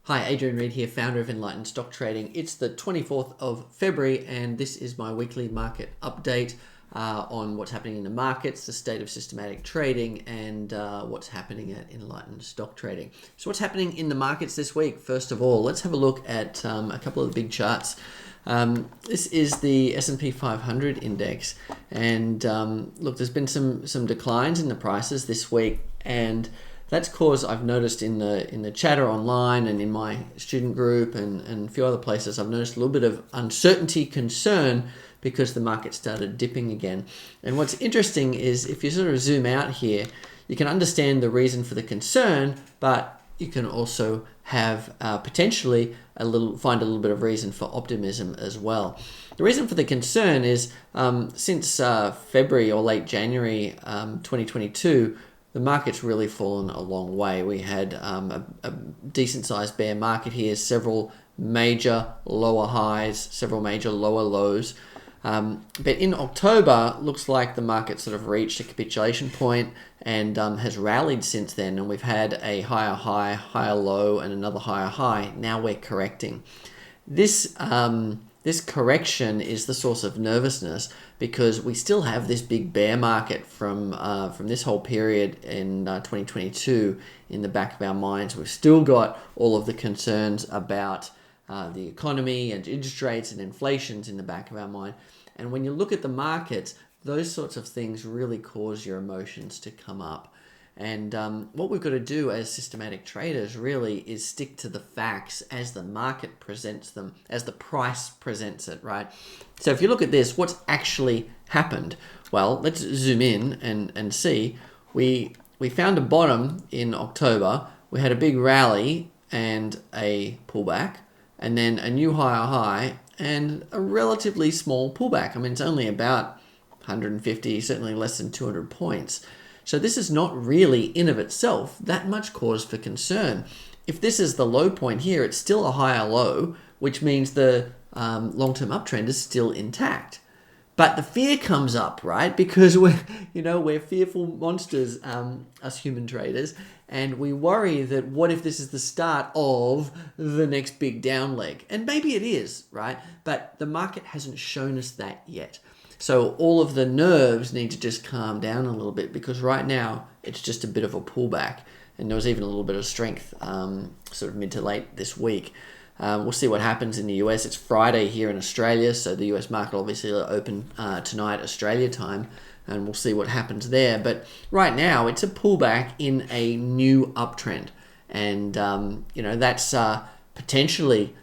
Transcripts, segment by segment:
Hi, Adrian Reid here, founder of Enlightened Stock Trading. It's the 24th of February and this is my weekly market update on what's happening in the markets, the state of systematic trading, and what's happening at Enlightened Stock Trading. So what's happening in the markets this week? First of all, let's have a look at a couple of the big charts. This is the S&P 500 index, and look, there's been some declines in the prices this week, and that's caused, I've noticed in the chatter online and in my student group and a few other places, I've noticed a little bit of uncertainty, concern, because the market started dipping again. And what's interesting is if you sort of zoom out here, you can understand the reason for the concern, but you can also have potentially find a little bit of reason for optimism as well. The reason for the concern is since February or late January 2022, the market's really fallen a long way. We had a decent sized bear market here, several major lower highs, several major lower lows. But in October, looks like the market sort of reached a capitulation point and has rallied since then. And we've had a higher high, higher low, and another higher high. Now we're correcting. This correction is the source of nervousness because we still have this big bear market from this whole period in 2022 in the back of our minds. We've still got all of the concerns about the economy and interest rates and inflations in the back of our mind. And when you look at the markets, those sorts of things really cause your emotions to come up. And what we've got to do as systematic traders really is stick to the facts as the market presents them, as the price presents it, right? So if you look at this, what's actually happened? Well, let's zoom in and see. We found a bottom in October. We had a big rally and a pullback, and then a new higher high and a relatively small pullback. I mean, it's only about 150, certainly less than 200 points. So this is not really, in of itself, that much cause for concern. If this is the low point here, it's still a higher low, which means the long-term uptrend is still intact. But the fear comes up, right? Because we're fearful monsters, us human traders, and we worry that what if this is the start of the next big down leg? And maybe it is, right? But the market hasn't shown us that yet. So all of the nerves need to just calm down a little bit because right now it's just a bit of a pullback, and there was even a little bit of strength sort of mid to late this week. We'll see what happens in the US. It's Friday here in Australia, so the US market obviously will open tonight Australia time, and we'll see what happens there. But right now it's a pullback in a new uptrend, and that's potentially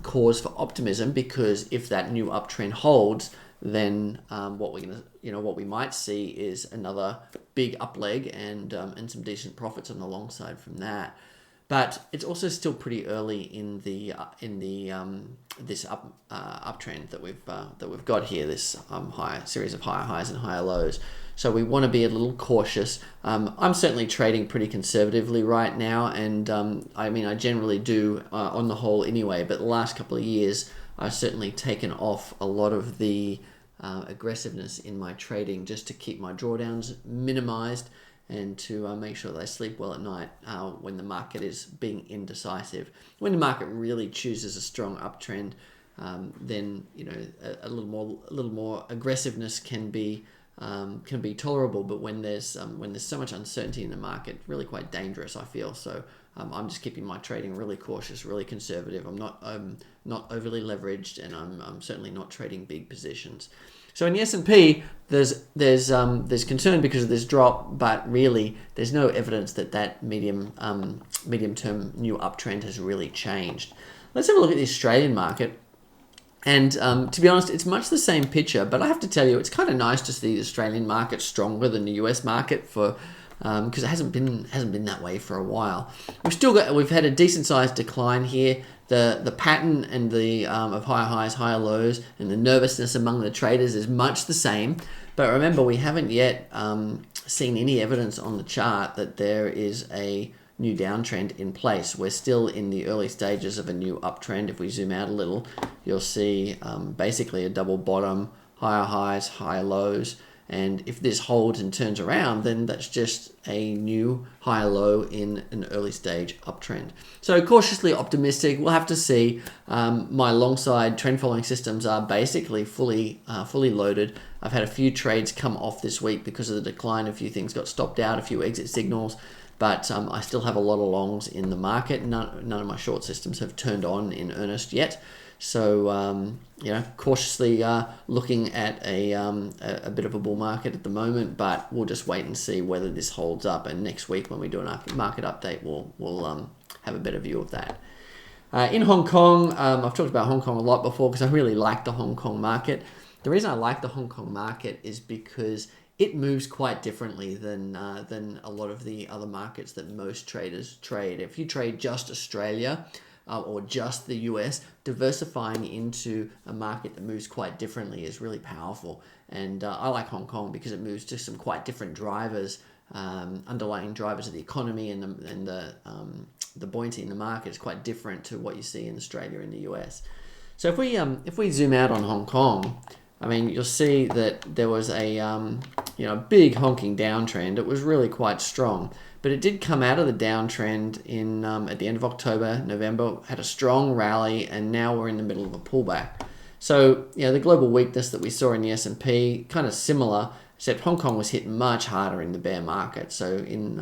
cause for optimism, because if that new uptrend holds, then what we might see is another big up leg and some decent profits on the long side from that. But it's also still pretty early in the this uptrend that we've got here, this series of higher highs and higher lows. So we want to be a little cautious. I'm certainly trading pretty conservatively right now, and I generally do on the whole anyway. But the last couple of years, I've certainly taken off a lot of the aggressiveness in my trading just to keep my drawdowns minimized and to make sure that I sleep well at night when the market is being indecisive. When the market really chooses a strong uptrend, then a little more aggressiveness can be tolerable. But when there's so much uncertainty in the market, really quite dangerous, I feel. So I'm just keeping my trading really cautious, really conservative. I'm not overly leveraged, and I'm certainly not trading big positions. So in the S&P, there's concern because of this drop, but really there's no evidence that medium-term new uptrend has really changed. Let's have a look at the Australian market. And to be honest, it's much the same picture, but I have to tell you, it's kind of nice to see the Australian market stronger than the US market because it hasn't been that way for a while. We've had a decent sized decline here. The pattern and of higher highs, higher lows, and the nervousness among the traders is much the same. But remember, we haven't yet seen any evidence on the chart that there is a new downtrend in place. We're still in the early stages of a new uptrend. If we zoom out a little, you'll see basically a double bottom, higher highs, higher lows, And if this holds and turns around, then that's just a new higher low in an early stage uptrend. So cautiously optimistic. We'll have to see. My long side trend following systems are basically fully loaded. I've had a few trades come off this week because of the decline. A few things got stopped out, a few exit signals. But I still have a lot of longs in the market. None of my short systems have turned on in earnest yet. So, cautiously looking at a bit of a bull market at the moment, but we'll just wait and see whether this holds up. And next week when we do a market update, we'll have a better view of that. In Hong Kong, I've talked about Hong Kong a lot before because I really like the Hong Kong market. The reason I like the Hong Kong market is because it moves quite differently than a lot of the other markets that most traders trade. If you trade just Australia or just the US, diversifying into a market that moves quite differently is really powerful. And I like Hong Kong because it moves to some quite different drivers, underlying drivers of the economy, and the buoyancy in the market is quite different to what you see in Australia and the US. So if we zoom out on Hong Kong, I mean, you'll see that there was a big honking downtrend. It was really quite strong, but it did come out of the downtrend in at the end of October, November, had a strong rally, and now we're in the middle of a pullback. So the global weakness that we saw in the S&P, kind of similar, except Hong Kong was hit much harder in the bear market. So in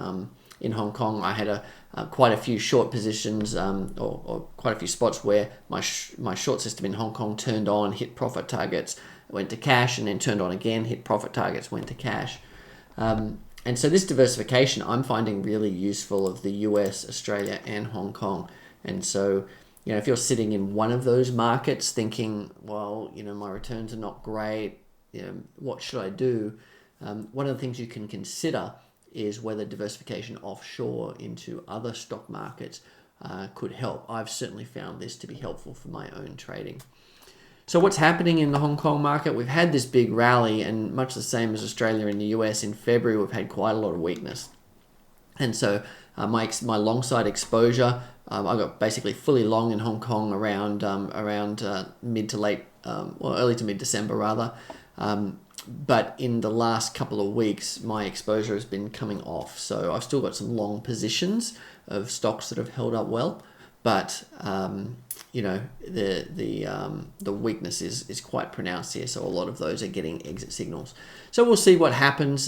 Hong Kong, I had quite a few short positions or quite a few spots where my short system in Hong Kong turned on, hit profit targets, went to cash, and then turned on again, hit profit targets, went to cash. And so this diversification I'm finding really useful of the US, Australia, and Hong Kong. And so, if you're sitting in one of those markets thinking, well, my returns are not great, what should I do? One of the things you can consider is whether diversification offshore into other stock markets could help. I've certainly found this to be helpful for my own trading. So what's happening in the Hong Kong market? We've had this big rally, and much the same as Australia and the US, in February we've had quite a lot of weakness. And so my long side exposure, I got basically fully long in Hong Kong around mid to late, early to mid-December rather. But in the last couple of weeks, my exposure has been coming off. So I've still got some long positions of stocks that have held up well, but the weakness is quite pronounced here. So a lot of those are getting exit signals. So we'll see what happens.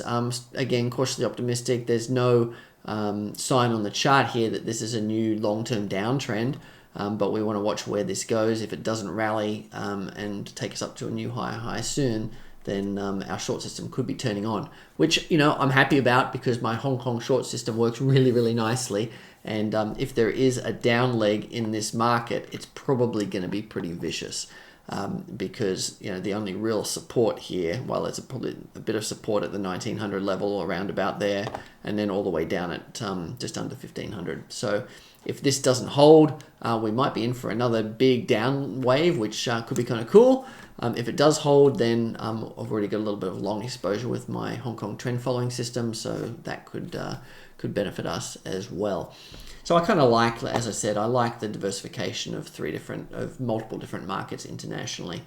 Again, cautiously optimistic. There's no sign on the chart here that this is a new long-term downtrend. But we want to watch where this goes. If it doesn't rally and take us up to a new higher high soon, then our short system could be turning on, which I'm happy about because my Hong Kong short system works really, really nicely. And if there is a down leg in this market, it's probably going to be pretty vicious because the only real support here, well, there's probably a bit of support at the 1900 level around about there, and then all the way down at just under 1500. So if this doesn't hold, we might be in for another big down wave, which could be kind of cool. If it does hold, then I've already got a little bit of long exposure with my Hong Kong trend following system, so that could benefit us as well. So I kind of like, as I said, I like the diversification of multiple different markets internationally.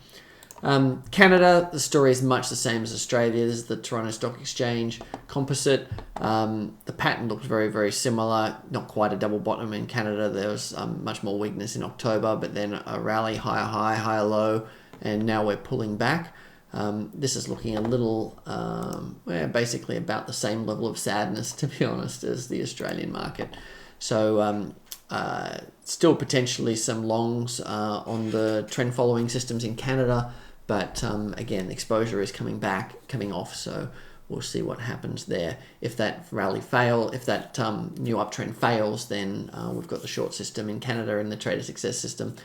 Canada, the story is much the same as Australia. This is the Toronto Stock Exchange composite. The pattern looks very, very similar. Not quite a double bottom in Canada. There was much more weakness in October, but then a rally, higher high, higher low, and now we're pulling back. This is looking a little, basically about the same level of sadness, to be honest, as the Australian market. So still potentially some longs on the trend following systems in Canada, but again, exposure is coming off, so we'll see what happens there. If that rally if that new uptrend fails, then we've got the short system in Canada and the Trader Success system,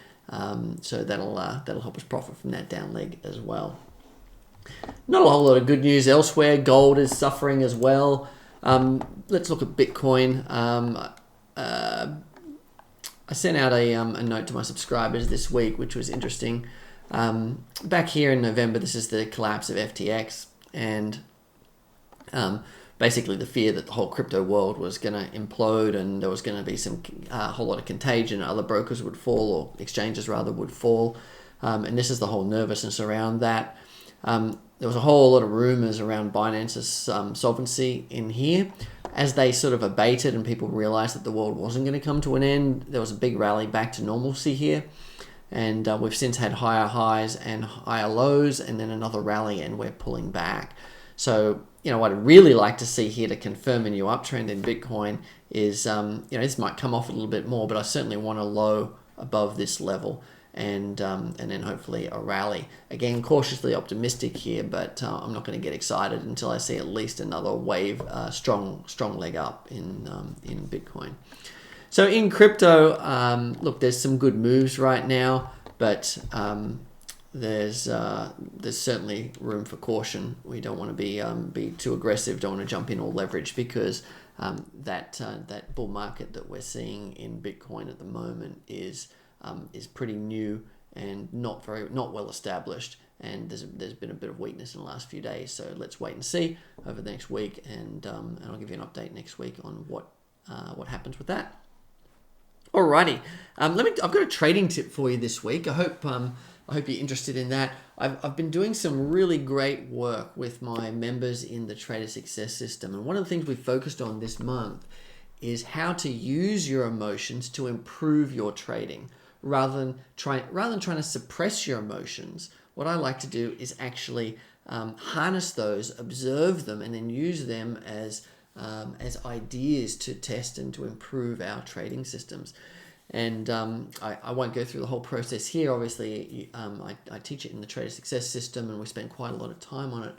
so that'll help us profit from that down leg as well. Not a whole lot of good news elsewhere. Gold is suffering as well. Let's look at Bitcoin. I sent out a note to my subscribers this week, which was interesting. Back here in November, this is the collapse of FTX, and basically the fear that the whole crypto world was going to implode and there was going to be a whole lot of contagion. Other brokers would fall, or exchanges rather would fall, and this is the whole nervousness around that. there was a whole lot of rumors around Binance's solvency in here. As they sort of abated and people realized that the world wasn't going to come to an end, there was a big rally back to normalcy here. And we've since had higher highs and higher lows, and then another rally, and we're pulling back. So, what I'd really like to see here to confirm a new uptrend in Bitcoin is, this might come off a little bit more, but I certainly want a low above this level, and then hopefully a rally. Again, cautiously optimistic here, but I'm not going to get excited until I see at least another wave, strong leg up in Bitcoin. So in crypto, look, there's some good moves right now, but there's certainly room for caution. We don't want to be too aggressive. Don't want to jump in or leverage, because that bull market that we're seeing in Bitcoin at the moment is pretty new and not well established. And there's been a bit of weakness in the last few days. So let's wait and see over the next week, and I'll give you an update next week on what happens with that. Alrighty, I've got a trading tip for you this week. I hope you're interested in that. I've been doing some really great work with my members in the Trader Success System, and one of the things we focused on this month is how to use your emotions to improve your trading, rather than trying to suppress your emotions. What I like to do is actually harness those, observe them, and then use them as ideas to test and to improve our trading systems. And I won't go through the whole process here. Obviously, I teach it in the Trader Success System, and we spend quite a lot of time on it.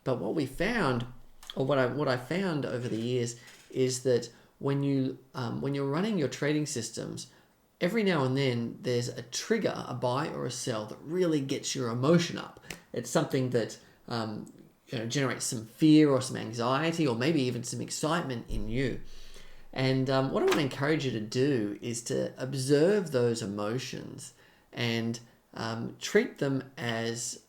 But what we found, or what I found over the years, is that when you're running your trading systems, every now and then there's a trigger, a buy or a sell, that really gets your emotion up. It's something that generates some fear or some anxiety, or maybe even some excitement in you. And what I want to encourage you to do is to observe those emotions and treat them as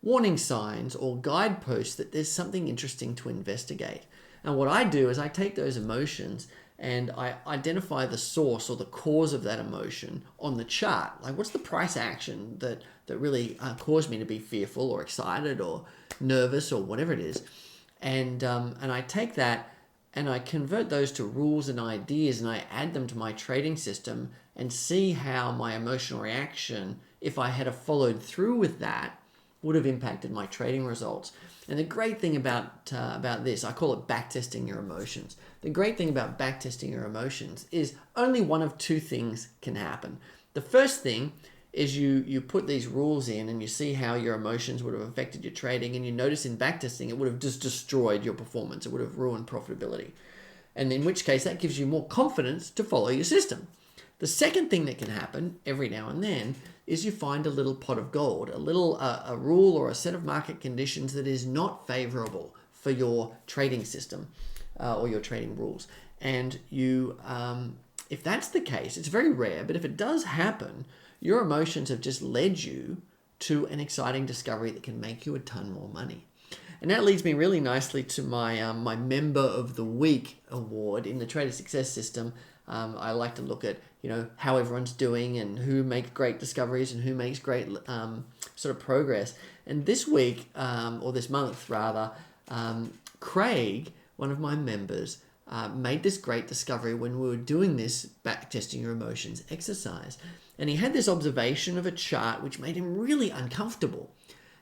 warning signs or guideposts that there's something interesting to investigate. And what I do is I take those emotions and I identify the source or the cause of that emotion on the chart. Like, what's the price action that really caused me to be fearful or excited or nervous or whatever it is. And I take that and I convert those to rules and ideas, and I add them to my trading system and see how my emotional reaction, if I had followed through with that, would have impacted my trading results. And the great thing about this, I call it backtesting your emotions. The great thing about backtesting your emotions is only one of two things can happen. The first thing is you put these rules in and you see how your emotions would have affected your trading, and you notice in backtesting it would have just destroyed your performance. It would have ruined profitability. And in which case that gives you more confidence to follow your system. The second thing that can happen every now and then is you find a little pot of gold, a rule or a set of market conditions that is not favorable for your trading system or your trading rules. And you, if that's the case, it's very rare, but if it does happen, your emotions have just led you to an exciting discovery that can make you a ton more money. And that leads me really nicely to my my Member of the Week award in the Trader Success System. I like to look at how everyone's doing and who makes great discoveries and who makes great sort of progress. And this week, or this month rather, Craig, one of my members, made this great discovery when we were doing this backtesting your emotions exercise. And he had this observation of a chart which made him really uncomfortable.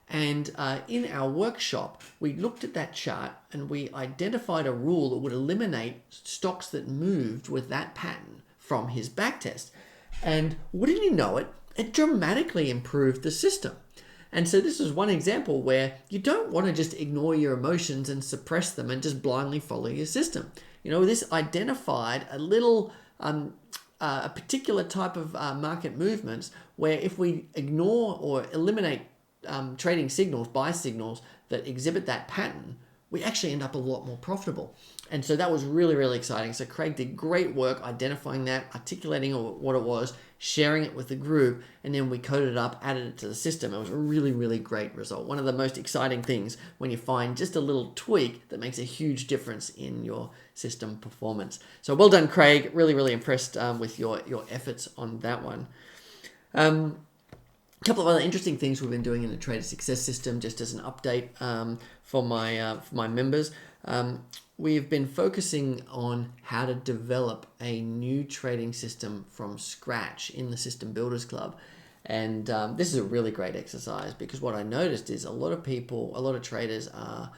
And in our workshop, we looked at that chart and we identified a rule that would eliminate stocks that moved with that pattern from his backtest. And wouldn't you know it, it dramatically improved the system. And so this is one example where you don't want to just ignore your emotions and suppress them and just blindly follow your system. This identified a little a particular type of market movements where if we ignore or eliminate trading signals, buy signals that exhibit that pattern, we actually end up a lot more profitable. And so that was really, really exciting. So Craig did great work identifying that, articulating what it was, sharing it with the group, and then we coded it up, added it to the system. It was a really, really great result. One of the most exciting things when you find just a little tweak that makes a huge difference in your system performance. So well done, Craig. Really, really impressed with your efforts on that one. A couple of other interesting things we've been doing in the Trader Success System, just as an update for my members. We've been focusing on how to develop a new trading system from scratch in the System Builders Club. And this is a really great exercise, because what I noticed is a lot of traders are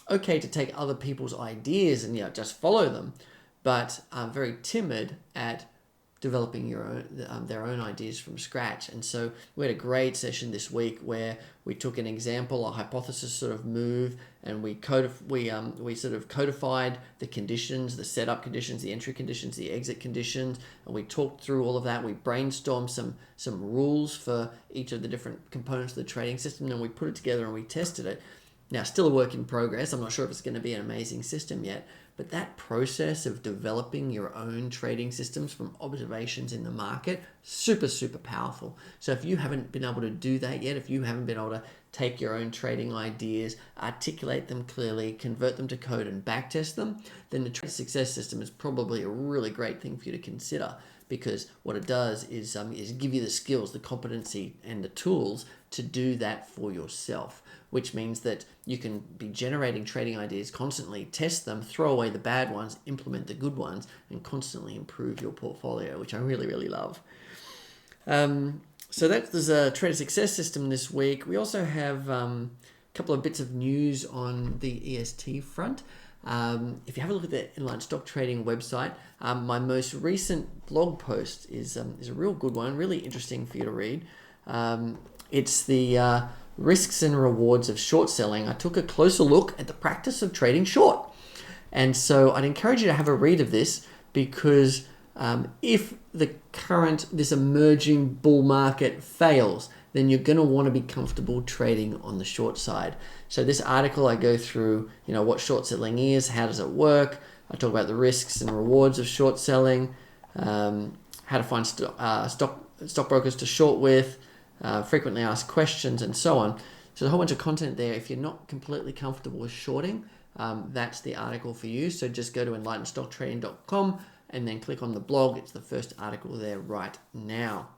okay to take other people's ideas and just follow them, but are very timid at developing their own ideas from scratch. And so we had a great session this week where we took an example, a hypothesis sort of move, and we sort of codified the conditions, the setup conditions, the entry conditions, the exit conditions, and we talked through all of that. We brainstormed some rules for each of the different components of the trading system, and we put it together and we tested it. Now, still a work in progress. I'm not sure if it's going to be an amazing system yet, but that process of developing your own trading systems from observations in the market, super, super powerful. So if you haven't been able to do that yet, if you haven't been able to take your own trading ideas, articulate them clearly, convert them to code and backtest them, then the Trader Success System is probably a really great thing for you to consider, because what it does is give you the skills, the competency, and the tools to do that for yourself, which means that you can be generating trading ideas constantly, test them, throw away the bad ones, implement the good ones, and constantly improve your portfolio, which I really, really love. So there's a Trader Success System this week. We also have a couple of bits of news on the EST front. If you have a look at the Enlightened Stock Trading website, my most recent blog post is a real good one, really interesting for you to read. It's the risks and rewards of short selling. I took a closer look at the practice of trading short. And so I'd encourage you to have a read of this, because if this emerging bull market fails, then you're going to want to be comfortable trading on the short side. So this article, I go through, what short selling is, how does it work. I talk about the risks and rewards of short selling, how to find stockbrokers to short with, frequently asked questions, and so on. So there's a whole bunch of content there. If you're not completely comfortable with shorting, that's the article for you. So just go to enlightenedstocktrading.com and then click on the blog. It's the first article there right now.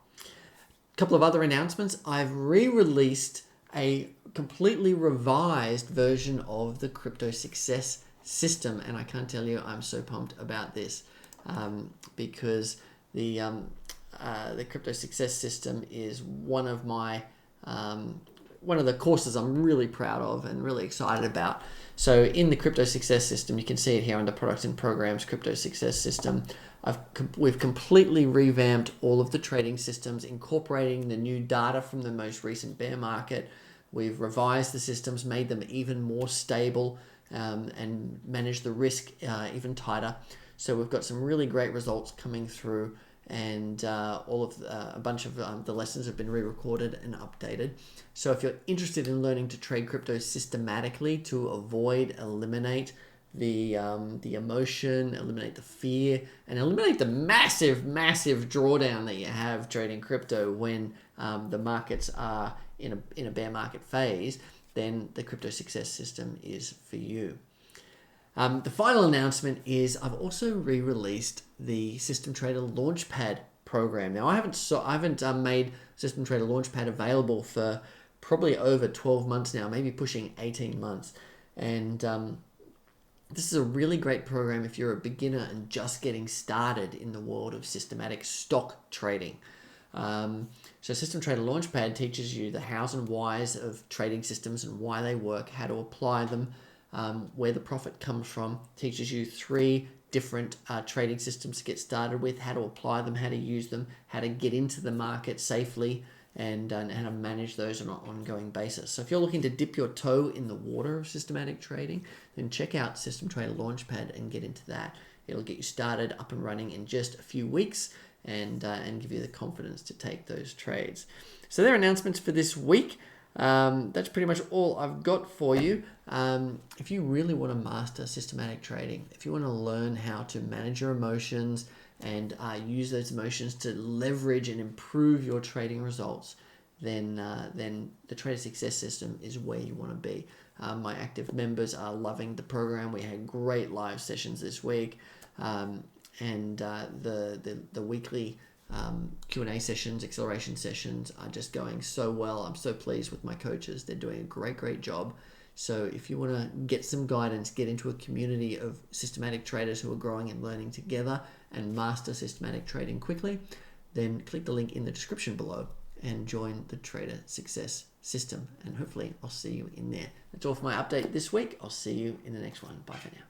A couple of other announcements. I've re-released a completely revised version of the Crypto Success System, and I can't tell you, I'm so pumped about this, because the Crypto Success System is one of the courses I'm really proud of and really excited about. So in the Crypto Success System, you can see it here under Products and Programs, Crypto Success System. We've completely revamped all of the trading systems, incorporating the new data from the most recent bear market. We've revised the systems, made them even more stable, and managed the risk even tighter. So we've got some really great results coming through, and a bunch of the lessons have been re-recorded and updated. So if you're interested in learning to trade crypto systematically to eliminate the emotion, eliminate the fear, and eliminate the massive drawdown that you have trading crypto when the markets are in a bear market phase, then the Crypto Success System is for you. The final announcement is I've also re-released the System Trader Launchpad program. Now I haven't made System Trader Launchpad available for probably over 12 months now, maybe pushing 18 months. And this is a really great program if you're a beginner and just getting started in the world of systematic stock trading. So System Trader Launchpad teaches you the hows and whys of trading systems and why they work, how to apply them, where the profit comes from, teaches you 3 different trading systems to get started with, how to apply them, how to use them, how to get into the market safely, and how to manage those on an ongoing basis. So if you're looking to dip your toe in the water of systematic trading, then check out System Trader Launchpad and get into that. It'll get you started up and running in just a few weeks, and give you the confidence to take those trades. So there are announcements for this week. That's pretty much all I've got for you. If you really want to master systematic trading, if you want to learn how to manage your emotions and use those emotions to leverage and improve your trading results, then the Trader Success System is where you want to be. My active members are loving the program. We had great live sessions this week, and the weekly Q&A sessions, acceleration sessions are just going so well. I'm so pleased with my coaches. They're doing a great job. So if you want to get some guidance, get into a community of systematic traders who are growing and learning together and master systematic trading quickly, then click the link in the description below and join the Trader Success System. And hopefully I'll see you in there. That's all for my update this week. I'll see you in the next one. Bye for now.